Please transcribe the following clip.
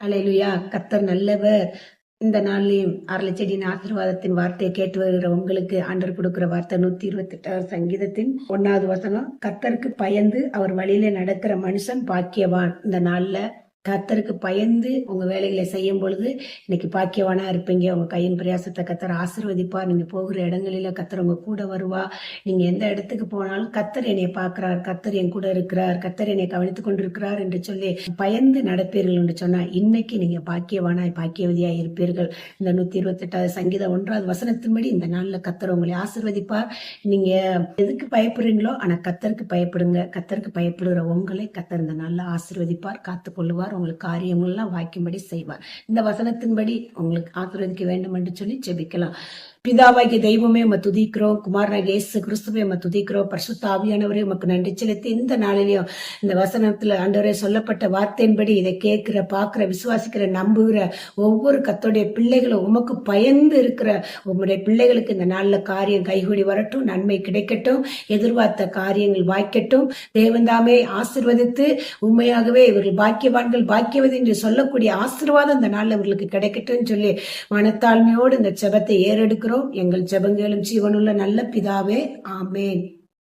அல்லேலூயா. கர்த்தர் நல்லவர். இந்த நாள்லயும் அருளச்செடியின் ஆசீர்வாதத்தின் வார்த்தையை கேட்டு வருகிற உங்களுக்கு ஆண்டவர் கொடுக்கிற வார்த்தை 128 சங்கீதத்தின் 1வது வசனம். கர்த்தருக்கு பயந்து அவர் வழியில நடக்கிற மனுஷன் பாக்கியவான். இந்த நாள்ல கர்த்தருக்கு பயந்து உங்க வேலைகளை செய்யும் பொழுது இன்னைக்கு பாக்கியவானா இருப்பீங்க. உங்க கையின் பிரயாசத்தை கர்த்தர் ஆசீர்வதிப்பார். நீங்க போகிற இடங்களில கர்த்தர் உங்க கூட வருவா. நீங்க எந்த இடத்துக்கு போனாலும் கர்த்தர் என்னை பார்க்கிறார், கர்த்தர் என் கூட இருக்கிறார், கர்த்தர் என்னை கவனித்துக் கொண்டிருக்கிறார் என்று சொல்லி பயந்து நடப்பீர்கள் என்று சொன்னா இன்னைக்கு நீங்க பாக்கியவானாய் பாக்கியவதியாய் இருப்பீர்கள். இந்த 128வது சங்கீதம் 1வது வசனத்தின்படி இந்த நாள்ல கர்த்தர் உங்களை ஆசீர்வதிப்பார். நீங்க எதுக்கு பயப்படுறீங்களோ ஆனா கர்த்தருக்கு பயப்படுங்க. கர்த்தருக்கு பயப்படுகிற உங்களை கர்த்தர் இந்த நாள்ல ஆசீர்வதிப்பார், காத்துக் கொள்ளுவார், உங்களுக்கு காரியங்கள்லாம் வாய்க்கும்படி செய்வார். இந்த வசனத்தின்படி உங்களுக்கு ஆசீர்வதிக்க வேண்டும் என்று சொல்லி ஜெபிக்கலாம். பிதாவாகிய தெய்வமே உம்மை துதிக்கிறோம், குமாரனாகிய இயேசு கிறிஸ்துவே உம்மை துதிக்கிறோம், பரிசுத்த ஆவியானவரே உமக்கு நன்றி செலுத்தி இந்த நாளிலையும் இந்த வசனத்துல ஆண்டவரே சொல்லப்பட்ட வார்த்தையின்படி இதை கேட்கிற, பார்க்கிற, விசுவாசிக்கிற, நம்புகிற ஒவ்வொரு கர்த்தருடைய பிள்ளைகளும் உமக்கு பயந்து இருக்கிற உம்முடைய பிள்ளைகளுக்கு இந்த நாள்ல காரியம் கைகூடி வரட்டும், நன்மை கிடைக்கட்டும், எதிர்பார்த்த காரியங்கள் வாய்க்கட்டும். தேவன்தாமே ஆசீர்வதித்து உண்மையாகவே இவர்கள் பாக்கியவான்கள் பாக்கியவதி என்று சொல்லக்கூடிய ஆசீர்வாதம் இந்த நாள்ல இவர்களுக்கு கிடைக்கட்டும் சொல்லி மனத்தாழ்மையோடு இந்த ஜெபத்தை ஏறெடுக்கிறோம். எங்கள் ஜெபங்களும் ஜீவனுள்ள நல்ல பிதாவே, ஆமேன்.